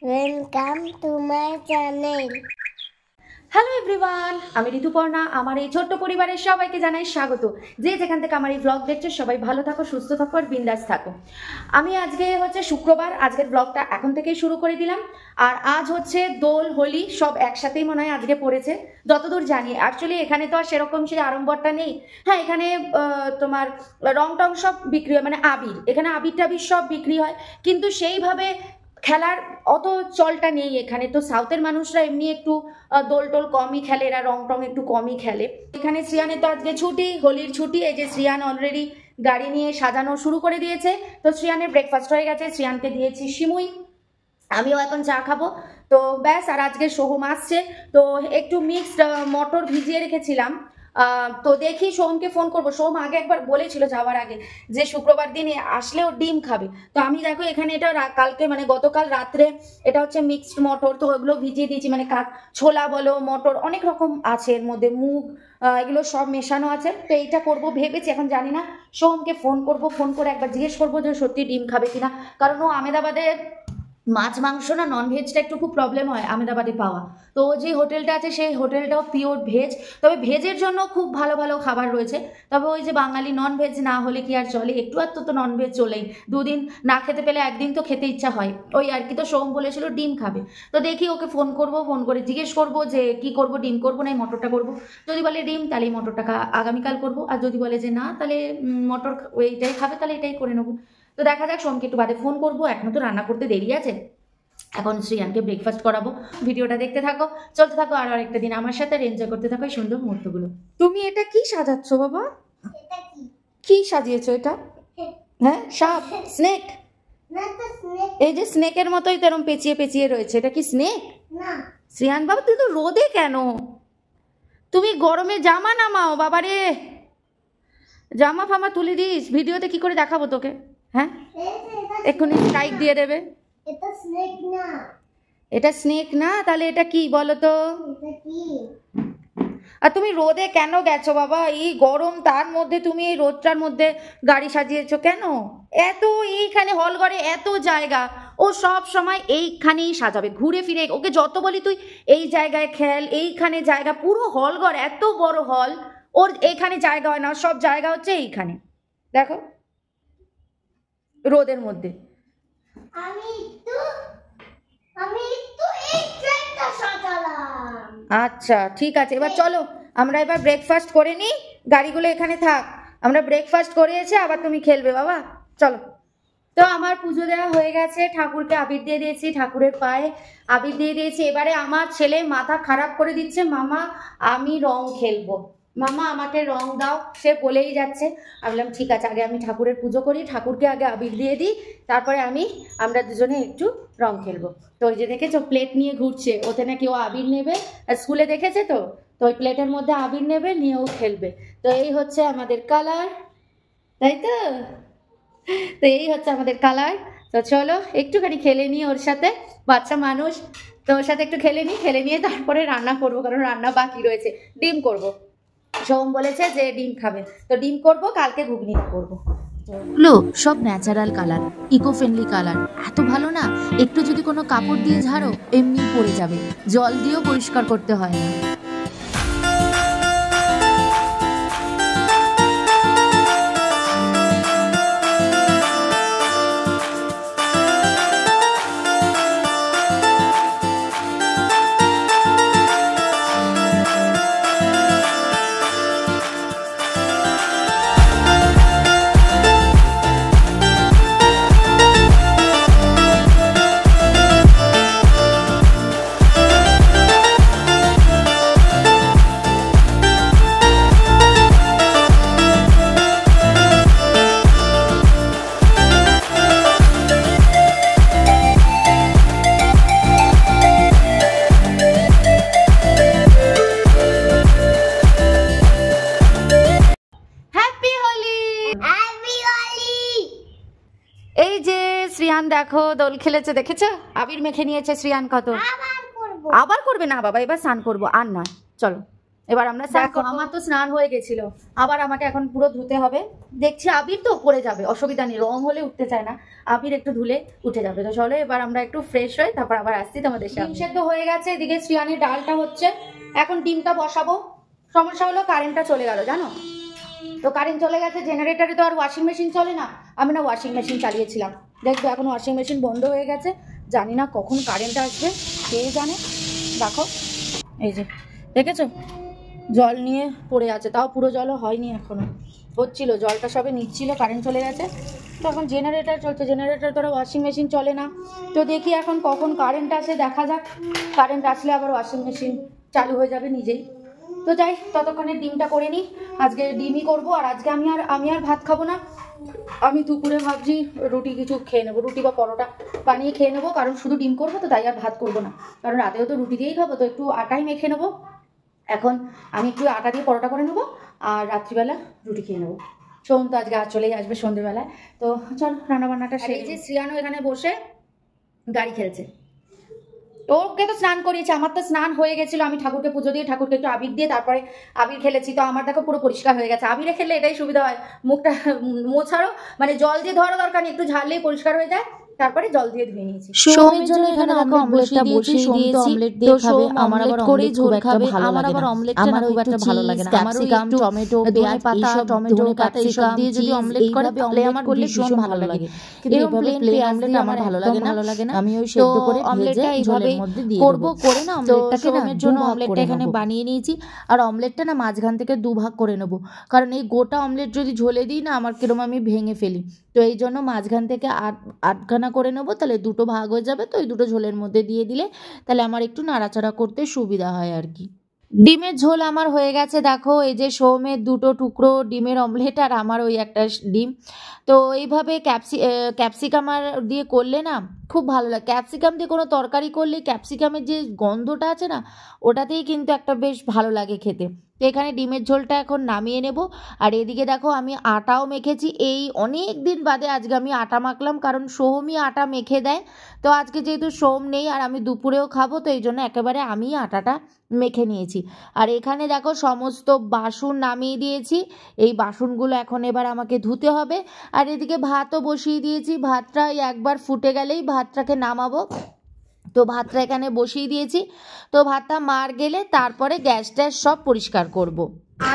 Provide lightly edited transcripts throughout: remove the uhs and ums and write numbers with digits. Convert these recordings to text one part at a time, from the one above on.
Welcome to my channel. Hello everyone, আমি ঋতুপর্ণা। আমার এই ছোট্ট পরিবারের সবাইকে জানাই স্বাগত। যে যেখান থেকে আমার এই ব্লগ দেখছো সবাই ভালো থাকো, সুস্থ থাকো আর বিন্দাস থাকো। আমি আজকে হচ্ছে শুক্রবার, আজকের ব্লগটা এখন থেকেই শুরু করে দিলাম। আর আজ হচ্ছে দোল হোলি সব একসাথেই মনে হয় আজকে পড়েছে, যতদূর জানি। অ্যাকচুয়ালি এখানে তো আর সেরকম সেই আড়ম্বরটা নেই। হ্যাঁ, এখানে তোমার রং টং সব বিক্রি হয়, মানে আবির, এখানে আবির টাবির সব বিক্রি হয়, কিন্তু সেইভাবে খেলার অত চলটা নেই এখানে। তো সাউথের মানুষরা এমনি একটু দোল টোল কমই খেলে, এরা রং টং একটু কমই খেলে। এখানে শ্রিয়ানের তো আজকে ছুটি, হোলির ছুটি। এই যে শ্রিয়ান অলরেডি গাড়ি নিয়ে সাজানো শুরু করে দিয়েছে। তো শ্রিয়ানের ব্রেকফাস্ট হয়ে গেছে, শ্রিয়ানকে দিয়েছি সিমুই, আমিও এখন চা খাবো। তো ব্যাস। আর আজকে সোহম আসছে, তো একটু মিক্সড মটর ভিজিয়ে রেখেছিলাম। তো দেখি সোহমকে ফোন করবো। সোহম আগে একবার বলেছিল যাওয়ার আগে যে শুক্রবার দিন আসলেও ডিম খাবে। তো আমি দেখো এখানে এটা কালকে মানে গতকাল রাত্রে এটা হচ্ছে মিক্সড মটর, তো ওগুলো ভিজিয়ে দিয়েছি। মানে ছোলা বলো, মটর, অনেক রকম আছে এর মধ্যে, মুগ, এগুলো সব মেশানো আছে। তো এইটা করবো ভেবেছি, এখন জানি না। সোহমকে ফোন করবো, ফোন করে একবার জিজ্ঞেস করবো যে সত্যি ডিম খাবে কিনা। কারণ ও আহমেদাবাদে মাছ মাংস না ননভেজটা একটু খুব প্রবলেম হয় আহমেদাবাদে পাওয়া। তো যে হোটেলটা আছে সেই হোটেলটাও পিওর ভেজ, তবে ভেজের জন্য খুব ভালো ভালো খাবার রয়েছে। তবে ওই যে বাঙালি ননভেজ না হলে কি আর চলে, একটু আর তো ননভেজ চলেই। দুদিন না খেতে পেলে একদিন তো খেতে ইচ্ছা হয়, ওই আর কি। তো সোম বলেছিল ডিম খাবে, তো দেখি ওকে ফোন করব, ফোন করে জিজ্ঞেস করবো যে কি করব, ডিম করবো না এই মটরটা করবো। যদি বলে ডিম তাহলে এই মটরটা আগামীকাল করবো, আর যদি বলে যে না তাহলে মটর এইটাই খাবে তাহলে এটাই করে নেবো। তো দেখা যাক, সোমকে একটু বাদে ফোন করবো, এখনো তো রান্না করতে দেরি আছে। এখন শ্রিয়ানকে ব্রেকফাস্ট করাবো। ভিডিওটা দেখতে থাকো, চলতে থাকো, আর আরেকটা দিন আমার সাথে এনজয় করতে থাকো এই সুন্দর মুহূর্তগুলো। তুমি এটা কি সাজাচ্ছ বাবা? কি সাজিয়েছো এটা? হ্যাঁ, সাপ, স্নেক? এই যে স্নেকের মতোই তেরম পেঁচিয়ে পেঁচিয়ে রয়েছে, এটা কি স্নেক? শ্রিয়ান বাবা, তুই তো রোদে কেন? তুমি গরমে জামা নামাও বাবারে, জামা ফামা তুলে দিস। ভিডিওতে কি করে দেখাবো তোকে? হ্যাঁ, এক্ষুনি স্ট্রাইক দিয়ে দেবে। এটা স্নেক না। এটা স্নেক না, তাহলে এটা কি বলো তো? আর তুমি রোদে কেন গেছো বাবা? এই গরম, তার মধ্যে তুমি এই রোদটার মধ্যে গাড়ি সাজিয়েছো কেন? এত এইখানে হল ঘরে এত জায়গা, ও সব সময় এইখানেই সাজাবে, ঘুরে ফিরে। ওকে যত বলি তুই এই জায়গায় খেল, এইখানে জায়গা, পুরো হল ঘর এত বড় হল, ওর এইখানে জায়গা হয় না, সব জায়গা হচ্ছে এইখানে। দেখো রোদের মধ্যে। আচ্ছা ঠিক আছে, এবার চলো আমরা এবার ব্রেকফাস্ট করে নিই। গাড়িগুলো এখানে থাক, আমরা ব্রেকফাস্ট করে এসে আবার তুমি খেলবে বাবা, চলো। তো আমার পুজো দেওয়া হয়ে গেছে, ঠাকুরকে আবির দিয়ে দিয়েছি, ঠাকুরের পায়ে আবির দিয়ে দিয়েছি। এবারে আমার ছেলে মাথা খারাপ করে দিচ্ছে, মামা আমি রং খেলবো, মামা আমাকে রং দাও, সে বলেই যাচ্ছে। আমি বললাম ঠিক আছে, আগে আমি ঠাকুরের পুজো করি, ঠাকুরকে আগে আবির দিয়ে দিই, তারপরে আমরা দুজনে একটু রং খেলবো। তো ওই যে দেখেছো প্লেট নিয়ে ঘুরছে, ওতে নাকি ও আবির নেবে, স্কুলে দেখেছে তো। তো ওই প্লেটের মধ্যে আবির নেবে, নিয়েও খেলবে। তো এই হচ্ছে আমাদের কালার, তাই তো? তো এই হচ্ছে আমাদের কালার। তো চলো একটুখানি খেলে নিই ওর সাথে, বাচ্চা মানুষ তো ওর সাথে একটু খেলে নিই, খেলে নিয়ে তারপরে রান্না করবো, কারণ রান্না বাকি রয়েছে। ডিম করবো, সোম বলেছে যে ডিম খাবে, তো ডিম করবো, কালকে ঘুগনিটা করবো। সব natural colour, eco friendly colour, এত ভালো না? একটু যদি কোনো কাপড় দিয়ে ঝাড়ো এমনি পড়ে যাবে, জল দিয়েও পরিষ্কার করতে হয় না। এই যে শ্রিয়ান দেখো দোল খেলেছে, দেখেছো আবির মেখে নিয়েছে শ্রিয়ান কত। আবার করবে না বাবা, এবার স্নান করবো, আর নয়, চলো এবার আমরা স্নান করবো। আমার তো স্নান হয়ে গেছিল, আবার আমাকে এখন পুরো ধুতে হবে। দেখছি আবির তো পড়ে যাবে, অসুবিধা নেই, রং হলে উঠতে চায় না, আবির একটু ধুলে উঠে যাবে। তো চলো এবার আমরা একটু ফ্রেশ হই, তারপর আবার আসছি তোমাদের সাথে। ডিম সেদ্ধ হয়ে গেছে, এদিকে শ্রিয়ানের ডালটা হচ্ছে, এখন ডিমটা বসাবো। সমস্যা হলো কারেন্টটা চলে গেল জানো তো, কারেন্ট চলে গেছে, জেনারেটরে তো আর ওয়াশিং মেশিন চলে না। আমি না ওয়াশিং মেশিন চালিয়েছিলাম, দেখবে এখন ওয়াশিং মেশিন বন্ধ হয়ে গেছে, জানি না কখন কারেন্ট আসবে, কে জানে। দেখো এই যে দেখেছো জল নিয়ে পড়ে আছে, তাও পুরো জলও হয়নি, এখনো হচ্ছিল, জলটা সবে নিচ্ছিল, কারেন্ট চলে গেছে। তো এখন জেনারেটর চলছে, জেনারেটর দ্বারা ওয়াশিং মেশিন চলে না। তো দেখি এখন কখন কারেন্ট আসে, দেখা যাক, কারেন্ট আসলে আবার ওয়াশিং মেশিন চালু হয়ে যাবে নিজেই। তো যাই, ততক্ষণে ডিমটা করে নিই, আজকে ডিমই করবো। আর আজকে আমি আর ভাত খাবো না, আমি দুপুরে ভাবছি রুটি কিছু খেয়ে নেবো, রুটি বা পরোটা বানিয়ে খেয়ে নেবো, কারণ শুধু ডিম করবো তো, তাই আর ভাত করবো না, কারণ রাতেও তো রুটি দিয়েই খাবো, তো একটু আটাই মেখে নেবো। এখন আমি একটু আটা দিয়ে পরোটা করে নেবো, আর রাত্রিবেলা রুটি খেয়ে নেবো। সোম তো আজকে চলেই আসবে সন্ধ্যেবেলায়, তো চল রান্নাবান্নাটা সেই যে শ্রিয়ানও এখানে বসে গাড়ি খেলছে। ওকে তো স্নান করিয়েছে, আমার তো স্নান হয়ে গেছিলো, আমি ঠাকুরকে পুজো দিয়ে ঠাকুরকে একটু আবির দিয়ে তারপরে আবির খেলেছি, তো আমার দেখো পুরো পরিষ্কার হয়ে গেছে। আবিরে খেললে এটাই সুবিধা হয়, মুখটা মোছারও মানে জল দিয়ে ধরো দরকার নেই, একটু ঝাড়লেই পরিষ্কার হয়ে যায়, তারপরে জল দিয়ে ধুয়ে নিয়েছি। সোমের জন্য এখানে দেখো অমলেটটা বসিয়ে দিয়েছি, অমলেট দিয়ে খাবে, আমার আবার করেই ঝোল খাবে, আমার আবার অমলেটটা না খুব একটা ভালো লাগে না, আমার ক্যাপসিকাম টমেটো পেঁয়াজ পাতা টমেটো পাতা এইসব দিয়ে যদি অমলেট করে তাহলে আমার ভীষণ ভালো লাগে, কিন্তু এইভাবে প্লেন অমলেট আমার ভালো লাগে না, আমি ওই সেদ্ধ করে ভেজে ঝোলের মধ্যে দিয়ে করব, করে না অমলেটটাকে না সোমের জন্য অমলেটটা এখানে বানিয়ে নিয়েছি। আর অমলেটটা না মাঝখান থেকে দুভাগ করে নেব, কারণ এই গোটা অমলেট যদি ঝোলে দিই না আমার কিরম আমি ভেঙে ফেলি, তো এই জন্য মাঝখান থেকে আটখানা করে নেবো, তাহলে দুটো ভাগ হয়ে যাবে, তো এই দুটো ঝোলের মধ্যে দিয়ে দিলে তাহলে আমার একটু নাড়াচাড়া করতে সুবিধা হয় আর কি। ডিমের ঝোল আমার হয়ে গেছে, দেখো এই যে সোমের দুটো টুকরো ডিমের অমলেট আর আমার ওই একটা ডিম। তো এইভাবে ক্যাপসিকাম আর দিয়ে করলে না খুব ভালো লাগে, ক্যাপসিকাম দিয়ে কোনো তরকারি করলে ক্যাপসিকামের যে গন্ধটা আছে না ওটাতেই কিন্তু একটা বেশ ভালো লাগে খেতে। তো এখানে ডিমের ঝোলটা এখন নামিয়ে নেব। আর এদিকে দেখো আমি আটাও মেখেছি, এই অনেক দিন বাদে আজকে আমি আটা মাখলাম, কারণ সোহমই আটা মেখে দেয়, তো আজকে যেহেতু সোম নেই আর আমি দুপুরেও খাবো, তো এই জন্য একেবারে আমি আটাটা মেখে নিয়েছি। আর এখানে দেখো সমস্ত বাসন নামিয়ে দিয়েছি, এই বাসনগুলো এখন এবার আমাকে ধুতে হবে। আর এদিকে ভাতও বসিয়ে দিয়েছি, ভাতটা একবার ফুটে গেলেই ভাতটাকে নামাবো, তো ভাতটা এখানে বসিয়ে দিয়েছি, তো ভাতটা মার গেলে তারপরে গ্যাস ট্যাস সব পরিষ্কার করব।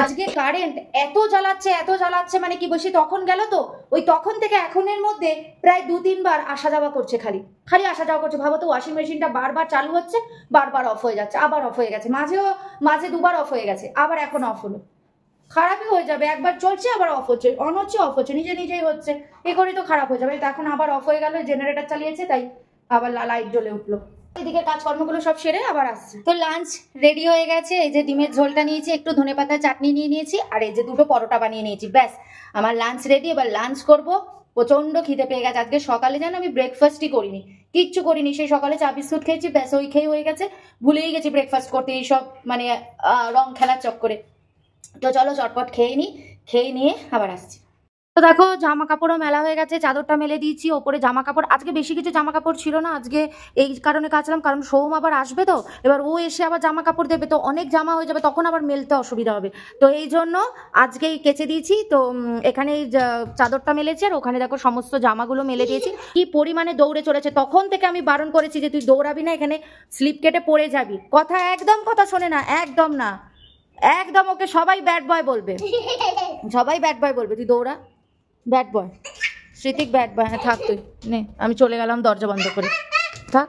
আজকে কারেন্ট এত জ্বালাচ্ছে মানে কি বসি, তখন গেল তো ওই তখন থেকে এখনের মধ্যে প্রায় 2-3 বার আসা যাওয়া করছে, খালি আসা যাওয়া করছে। ভাবো তো, ওয়াশিং মেশিনটা বারবার চালু হচ্ছে, বারবার অফ হয়ে যাচ্ছে, আবার অফ হয়ে গেছে, মাঝে 2বার অফ হয়ে গেছে, আবার এখন অফ হলো। খারাপই হয়ে যাবে, একবার চলছে আবার অফ হচ্ছে, অন হচ্ছে অফ হচ্ছে, নিজেই হচ্ছে, এ করেই তো খারাপ হয়ে যাবে। এখন আবার অফ হয়ে গেল, জেনারেটর চালিয়েছে তাই আবার লাইট জ্বলে উঠলো। এদিকে কাজকর্মগুলো সব সেরে আবার আসছে। তো লাঞ্চ রেডি হয়ে গেছে, এই যে ডিমের ঝোলটা নিয়েছি, একটু ধনেপাতা চাটনি নিয়ে নিয়েছি, আর এই যে দুটো পরোটা বানিয়ে নিয়েছি, ব্যাস আমার লাঞ্চ রেডি। এবার লাঞ্চ করব, প্রচন্ড খিদে পেয়ে গেছে। আজকে সকালে জানো আমি ব্রেকফাস্টই করিনি, কিচ্ছু করিনি, সেই সকালে চা বিস্কুট খেয়েছি, ব্যাস ওই খেয়ে হয়ে গেছে, ভুলেই গেছি ব্রেকফাস্ট করতে, এইসব মানে রং খেলার চক্করে। তো চলো চটপট খেয়ে নিয়ে আবার আসছি। তো দেখো জামা কাপড়ও মেলা হয়ে গেছে, চাদরটা মেলে দিয়েছি, ওপরে জামা কাপড় আজকে বেশি কিছু জামা কাপড় ছিল না, আজকে এই কারণে কাচলাম, কারণ সোম আবার আসবে, তো এবার ও এসে আবার জামা কাপড় দেবে, তো অনেক জামা হয়ে যাবে, তখন আবার মেলতে অসুবিধা হবে, তো এই জন্য আজকেই কেচে দিয়েছি। তো এখানে এই চাদরটা মেলেছি, আর ওখানে দেখো সমস্ত জামাগুলো মেলে দিয়েছি। কি পরিমাণে দৌড়ে চলেছে, তখন থেকে আমি বারণ করেছি যে তুই দৌড়াবি না, এখানে স্লিপ কেটে পড়ে যাবি, কথা শোনে না, একদম না, একদম, ওকে সবাই ব্যাড বয় বলবে, তুই দৌড়া, ব্যাড বয়, শ্রীতিক ব্যাড বয়। হ্যাঁ থাক, তুই নে, আমি চলে গেলাম দরজা বন্ধ করে, থাক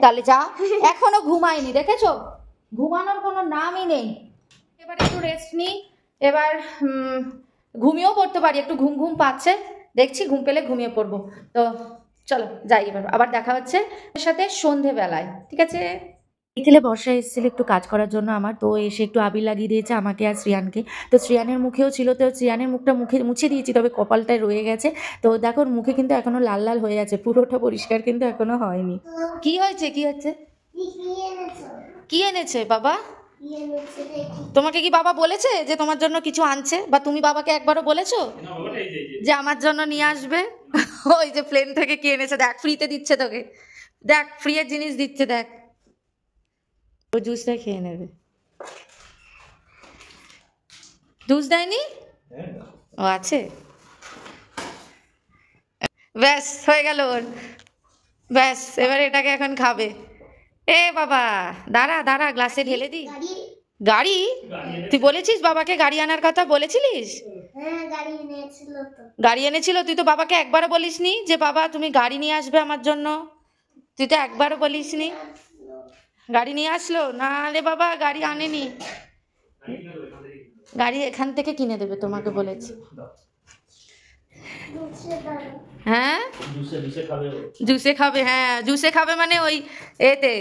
তাহলে যা। এখনো ঘুমাইনি, দেখেছো, ঘুমানোর কোনো নামই নেই। এবার একটু রেস্ট নিই, এবার ঘুমিয়েও পড়তে পারি, একটু ঘুম পাচ্ছে, দেখছি ঘুম পেলে ঘুমিয়ে পড়বো। তো চলো যাই, এবার আবার দেখা হচ্ছে এর সাথে সন্ধেবেলায়, ঠিক আছে। বিকেলে বর্ষা এসেছিল একটু কাজ করার জন্য আমার, তো এসে একটু আবির লাগিয়ে দিয়েছে আমাকে আর শ্রিয়ানকে। তো শ্রিয়ানের মুখেও ছিল, তো শ্রিয়ানের মুখটা মুছে দিয়েছি, তবে কপালটায় রয়ে গেছে। তো দেখো মুখে কিন্তু এখনো লাল লাল হয়ে আছে, পুরোটা পরিষ্কার কিন্তু এখনো হয়নি। কি হয়েছে কি এনেছে বাবা? তোমাকে কি বাবা বলেছে যে তোমার জন্য কিছু আনছে, বা তুমি বাবাকে একবারও বলেছো যে আমার জন্য নিয়ে আসবে? ওই যে প্লেন থেকে কি এনেছে দেখ, ফ্রিতে দিচ্ছে তোকে, দেখ ফ্রিয়ের জিনিস দিচ্ছে, দেখ ও জুসটা খেয়ে নেবে। জুস দেয়নি? ও আছে, ব্যাস হয়ে গেল ওর, ব্যাস এবার এটাকে এখন খাবে। এ বাবা দাঁড়া দাঁড়া, গ্লাসে ঢেলে দি। গাড়ি? তুই বলেছিস বাবাকে গাড়ি আনার কথা বলেছিলিস? হ্যাঁ গাড়ি এনেছিল তো। গাড়ি এনেছিল? তুই তো বাবাকে একবারও বলিসনি যে বাবা তুমি গাড়ি নিয়ে আসবে আমার জন্য, তুই তো একবারও বলিসনি। গাড়ি নিয়ে আসলো? না রে বাবা গাড়ি আনেনি, গাড়ি এখান থেকে কিনে দেবে তোমাকে বলেছি। হ্যাঁ জুসে খাবে, হ্যাঁ জুসে খাবে মানে ওই এতে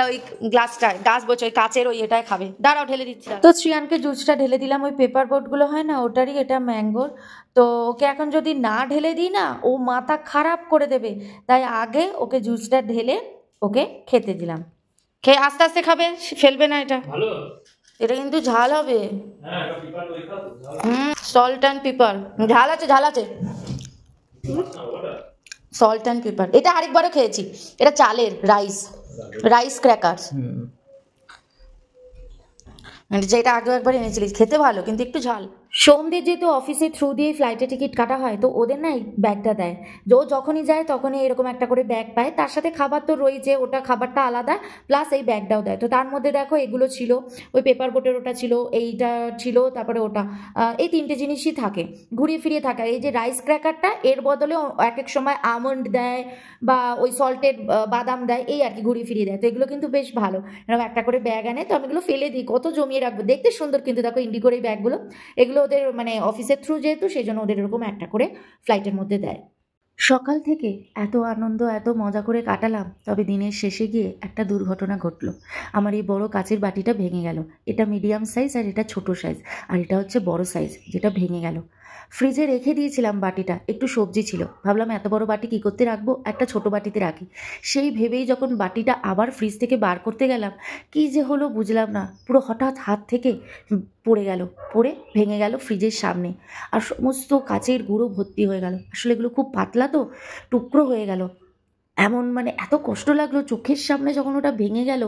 ওই গ্লাসটা, গাছ বলছে ওই কাচের ওই এটাই খাবে। দাঁড়াও ঢেলে দিচ্ছি। তো শ্রিয়ানকে জুসটা ঢেলে দিলাম, ওই পেপার বোটগুলো হয় না ওটারই, এটা ম্যাঙ্গোর। তো ওকে এখন যদি না ঢেলে দিই না ও মাথা খারাপ করে দেবে, তাই আগে ওকে জুসটা ঢেলে ওকে খেতে দিলাম। খেয়ে আস্তে আস্তে খাবে, ফেলবে না। এটা এটা কিন্তু ঝাল হবে। সল্ট অ্যান্ড পেপার, ঝাল আছে ঝাল আছে, সল্ট অ্যান্ড পেপার। এটা আরেকবারও খেয়েছি, এটা চালের রাইস ক্র্যাকারস, যেটা আগে একবার এনেছিলিস, খেতে ভালো কিন্তু একটু ঝাল। সোমদের যেহেতু অফিসের থ্রু দিয়ে ফ্লাইটে টিকিট কাটা হয়, তো ওদের না এই ব্যাগটা দেয়, যে ও যখনই যায় তখনই এরকম একটা করে ব্যাগ পায়, তার সাথে খাবার তো রয়েছে, ওটা খাবারটা আলাদা, প্লাস এই ব্যাগটাও দেয়। তো তার মধ্যে দেখো এগুলো ছিল, ওই পেপার বোটের ওটা ছিল, এইটা ছিল, তারপরে ওটা, এই তিনটে জিনিসই থাকে, ঘুরিয়ে ফিরিয়ে থাকে। এই যে রাইস ক্র্যাকারটা এর বদলে এক এক সময় আমন্ড দেয় বা ওই সল্টেড বাদাম দেয়, এই আর কি ঘুরিয়ে ফিরিয়ে দেয়। তো এগুলো কিন্তু বেশ ভালো, এরকম একটা করে ব্যাগ আনে, তো আমি এগুলো ফেলে দিই, কত জমিয়ে রাখবো, দেখতে সুন্দর কিন্তু দেখো ইন্ডিগোর এই ব্যাগগুলো। এগুলো ওদের মানে অফিসের থ্রু যেহেতু সেই জন্য ওদের এরকম একটা করে ফ্লাইটের মধ্যে দেয়। সকাল থেকে এত আনন্দ এত মজা করে কাটালাম, তবে দিনের শেষে গিয়ে একটা দুর্ঘটনা ঘটলো। আমার এই বড় কাচের বাটিটা ভেঙে গেল, এটা মিডিয়াম সাইজ আর এটা ছোট সাইজ, আর এটা হচ্ছে বড় সাইজ যেটা ভেঙে গেল। ফ্রিজে রেখে দিয়েছিলাম বাটিটা, একটু সবজি ছিল, ভাবলাম এত বড় বাটি কী করতে রাখবো, একটা ছোট বাটিতে রাখি। সেই ভেবেই যখন বাটিটা আবার ফ্রিজ থেকে বার করতে গেলাম, কী যে হলো বুঝলাম না, পুরো হঠাৎ হাত থেকে পড়ে গেল, পড়ে ভেঙে গেল ফ্রিজের সামনে, আর সমস্ত কাচের গুঁড়ো ভর্তি হয়ে গেল। আসলে এগুলো খুব পাতলা তো, টুকরো হয়ে গেল, এমন মানে এত কষ্ট লাগলো চোখের সামনে যখন ওটা ভেঙে গেল,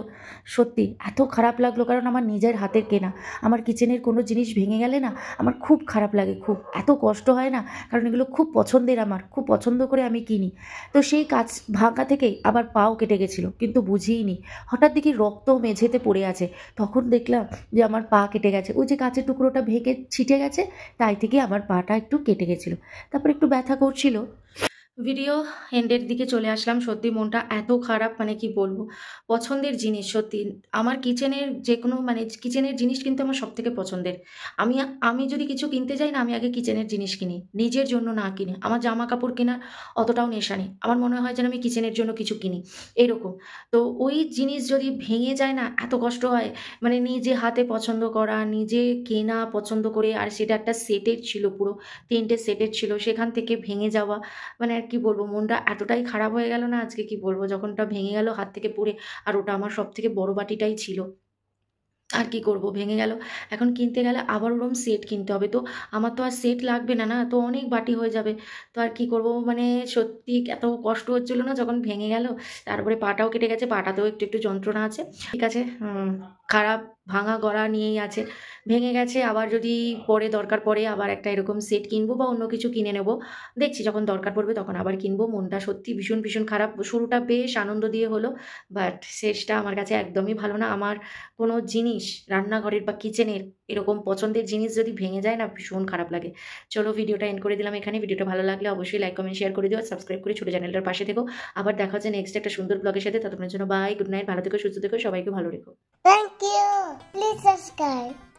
সত্যি এত খারাপ লাগলো, কারণ আমার নিজের হাতের কেনা, আমার কিচেনের কোনো জিনিস ভেঙে গেলে না আমার খুব খারাপ লাগে, খুব এত কষ্ট হয় না, কারণ এগুলো খুব পছন্দের, আমার খুব পছন্দ করে আমি কিনি। তো সেই কাচ ভাঙা থেকেই আবার পাও কেটে গেছিলো, কিন্তু বুঝিইনি, হঠাৎ দেখি রক্ত মেঝেতে পড়ে আছে, তখন দেখলাম যে আমার পা কেটে গেছে, ওই যে কাচের টুকরোটা ভেঙে ছিটে গেছে, তাই থেকে আমার পাটা একটু কেটে গেছিলো, তারপর একটু ব্যথা করছিল। ভিডিও এন্ডের দিকে চলে আসলাম, সত্যি মনটা এত খারাপ, মানে কি বলবো, পছন্দের জিনিস সত্যি আমার কিচেনের যে কোনো মানে কিচেনের জিনিস কিন্তু আমার সব থেকে পছন্দের। আমি যদি কিছু কিনতে যাই না, আমি আগে কিচেনের জিনিস কিনি, নিজের জন্য না কিনে। আমার জামা কাপড় কেনার অতটাও নেশা নেই, আমার মনে হয় যেন আমি কিচেনের জন্য কিছু কিনি এরকম। তো ওই জিনিস যদি ভেঙে যায় না এত কষ্ট হয়, মানে নিজে হাতে পছন্দ করা, নিজে কেনা পছন্দ করে, আর সেটা একটা সেটের ছিল, পুরো 3টে সেটের ছিল, সেখান থেকে ভেঙে যাওয়া, মানে আর কি বলবো, মনটা এতটাই খারাপ হয়ে গেল না আজকে, কি বলবো, যখন ওটা ভেঙে গেল হাত থেকে পড়ে, আর ওটা আমার সব থেকে বড় বাটিটাই ছিল, আর কি করব, ভেঙে গেল। এখন কিনতে গেলে আবার ওরকম সেট কিনতে হবে, তো আমার তো আর সেট লাগবে না, না তো অনেক বাটি হয়ে যাবে, তো আর কি করব, মানে সত্যি এত কষ্ট হচ্ছিল না যখন ভেঙে গেল। তারপরে পাটাও কেটে গেছে, পাটাতেও একটু একটু যন্ত্রণা আছে, ঠিক আছে, খারাপ ভাঙা গড়া নিয়েই আছে, ভেঙে গেছে, আবার যদি পরে দরকার পড়ে আবার একটা এরকম সেট কিনবো বা অন্য কিছু কিনে নেব, দেখছি যখন দরকার পড়বে তখন আবার কিনবো। মনটা সত্যি ভীষণ ভীষণ খারাপ, শুরুটা বেশ আনন্দ দিয়ে হলো, বাট শেষটা আমার কাছে একদমই ভালো না। আমার কোনো জিনিস রান্নাঘরের বা কিচেনের এরকম পছন্দের জিনিস যদি ভেঙে যায় না, ভীষণ খারাপ লাগে। চলো ভিডিওটা এন্ড করে দিলাম এখানে। ভিডিওটা ভালো লাগলে অবশ্যই লাইক কমেন্ট শেয়ার করে দিও, আর সাবস্ক্রাইব করে ছোটো চ্যানেলটার পাশে থেকো। আবার দেখা হচ্ছে নেক্সট একটা সুন্দর ব্লগের সাথে, ততক্ষণের জন্য বাই, গুড নাইট, ভালো থেকো, সুস্থ থেকো, সবাইকে ভালো রেখো। Thank you. Please subscribe.